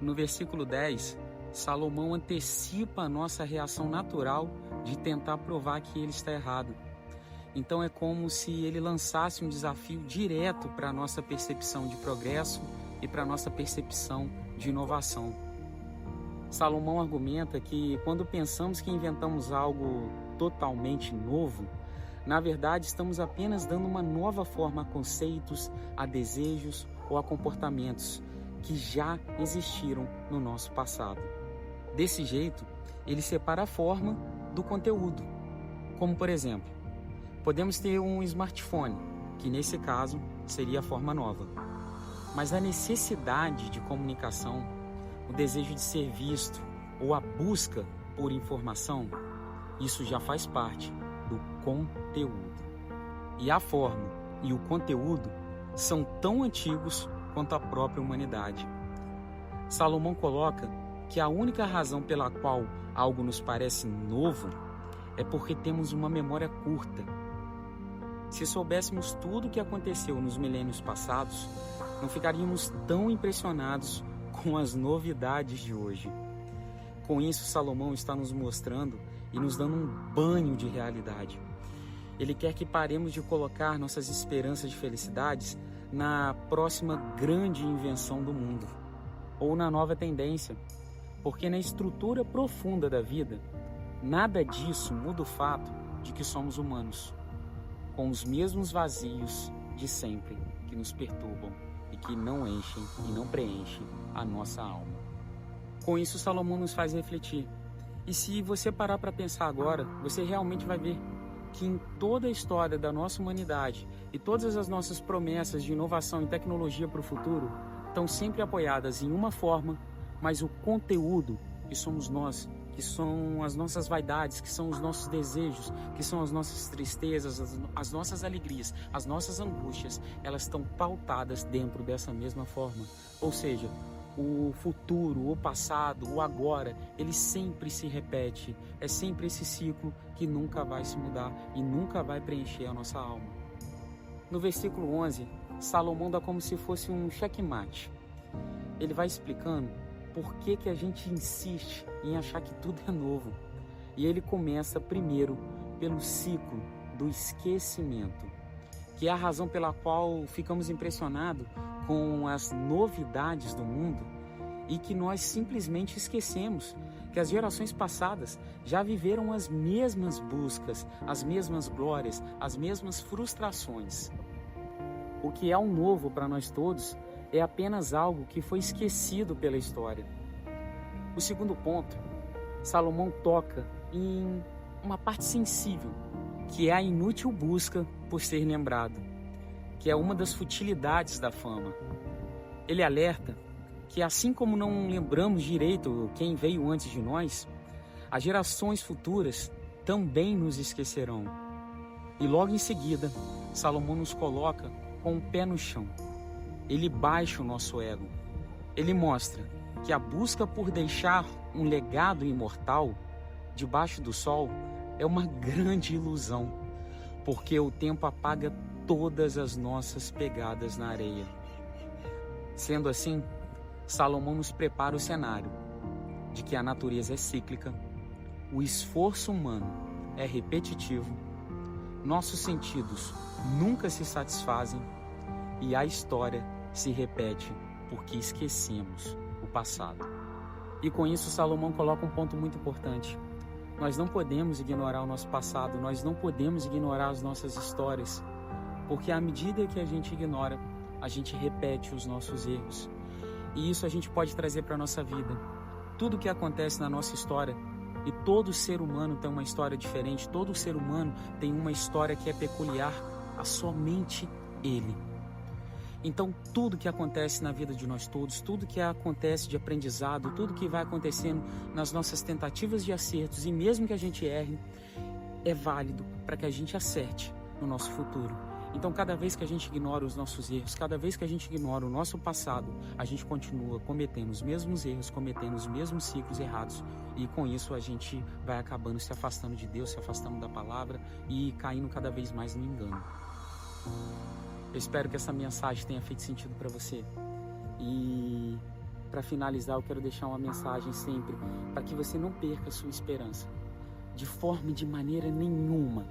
No versículo 10, Salomão antecipa a nossa reação natural de tentar provar que ele está errado. Então é como se ele lançasse um desafio direto para a nossa percepção de progresso e para a nossa percepção de inovação. Salomão argumenta que quando pensamos que inventamos algo totalmente novo, na verdade estamos apenas dando uma nova forma a conceitos, a desejos ou a comportamentos que já existiram no nosso passado. Desse jeito, ele separa a forma do conteúdo. Como por exemplo, podemos ter um smartphone, que nesse caso seria a forma nova. Mas a necessidade de comunicação, o desejo de ser visto ou a busca por informação, isso já faz parte do conteúdo. E a forma e o conteúdo são tão antigos quanto a própria humanidade. Salomão coloca que a única razão pela qual algo nos parece novo é porque temos uma memória curta. Se soubéssemos tudo o que aconteceu nos milênios passados, não ficaríamos tão impressionados com as novidades de hoje. Com isso, Salomão está nos mostrando e nos dando um banho de realidade. Ele quer que paremos de colocar nossas esperanças de felicidades na próxima grande invenção do mundo, ou na nova tendência, porque na estrutura profunda da vida, nada disso muda o fato de que somos humanos, com os mesmos vazios de sempre que nos perturbam e que não enchem e não preenchem a nossa alma. Com isso, Salomão nos faz refletir. E se você parar para pensar agora, você realmente vai ver que em toda a história da nossa humanidade e todas as nossas promessas de inovação e tecnologia para o futuro estão sempre apoiadas em uma forma, mas o conteúdo, que somos nós, que são as nossas vaidades, que são os nossos desejos, que são as nossas tristezas, as nossas alegrias, as nossas angústias, elas estão pautadas dentro dessa mesma forma. Ou seja, o futuro, o passado, o agora, ele sempre se repete. É sempre esse ciclo que nunca vai se mudar e nunca vai preencher a nossa alma. No versículo 11, Salomão dá como se fosse um checkmate. Ele vai explicando por que a gente insiste em achar que tudo é novo. E ele começa primeiro pelo ciclo do esquecimento, que é a razão pela qual ficamos impressionados com as novidades do mundo e que nós simplesmente esquecemos que as gerações passadas já viveram as mesmas buscas, as mesmas glórias, as mesmas frustrações. O que é um novo para nós todos é apenas algo que foi esquecido pela história. O segundo ponto, Salomão toca em uma parte sensível, que é a inútil busca por ser lembrado, que é uma das futilidades da fama. Ele alerta que assim como não lembramos direito quem veio antes de nós, as gerações futuras também nos esquecerão. E logo em seguida, Salomão nos coloca com o pé no chão. Ele baixa o nosso ego. Ele mostra que a busca por deixar um legado imortal debaixo do sol é uma grande ilusão, porque o tempo apaga todas as nossas pegadas na areia. Sendo assim, Salomão nos prepara o cenário de que a natureza é cíclica, o esforço humano é repetitivo, nossos sentidos nunca se satisfazem e a história se repete porque esquecemos o passado. E com isso Salomão coloca um ponto muito importante. Nós não podemos ignorar o nosso passado, nós não podemos ignorar as nossas histórias, porque à medida que a gente ignora, a gente repete os nossos erros. E isso a gente pode trazer para a nossa vida. Tudo que acontece na nossa história, e todo ser humano tem uma história diferente, todo ser humano tem uma história que é peculiar a somente ele. Então tudo que acontece na vida de nós todos, tudo que acontece de aprendizado, tudo que vai acontecendo nas nossas tentativas de acertos, e mesmo que a gente erre, é válido para que a gente acerte no nosso futuro. Então cada vez que a gente ignora os nossos erros, cada vez que a gente ignora o nosso passado, a gente continua cometendo os mesmos erros, cometendo os mesmos ciclos errados, e com isso a gente vai acabando se afastando de Deus, se afastando da palavra e caindo cada vez mais no engano. Eu espero que essa mensagem tenha feito sentido para você. E para finalizar, eu quero deixar uma mensagem sempre para que você não perca a sua esperança. De forma e de maneira nenhuma,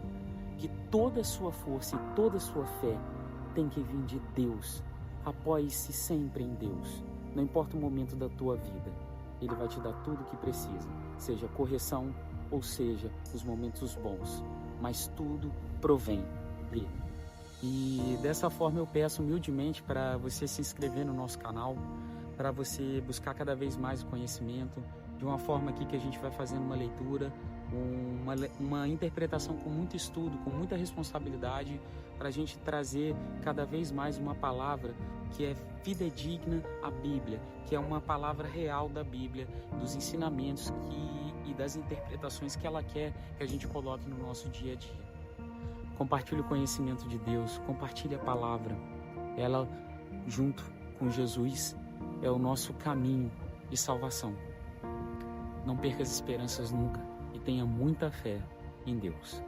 que toda a sua força e toda a sua fé tem que vir de Deus. Apoie-se sempre em Deus. Não importa o momento da tua vida, Ele vai te dar tudo o que precisa, seja correção ou seja os momentos bons, mas tudo provém dele. E dessa forma eu peço humildemente para você se inscrever no nosso canal, para você buscar cada vez mais o conhecimento, de uma forma aqui que a gente vai fazendo uma leitura, uma interpretação com muito estudo, com muita responsabilidade, para a gente trazer cada vez mais uma palavra que é fidedigna à Bíblia, que é uma palavra real da Bíblia, dos ensinamentos e das interpretações que ela quer que a gente coloque no nosso dia a dia. Compartilhe o conhecimento de Deus, compartilhe a palavra. Ela, junto com Jesus, é o nosso caminho de salvação. Não perca as esperanças nunca e tenha muita fé em Deus.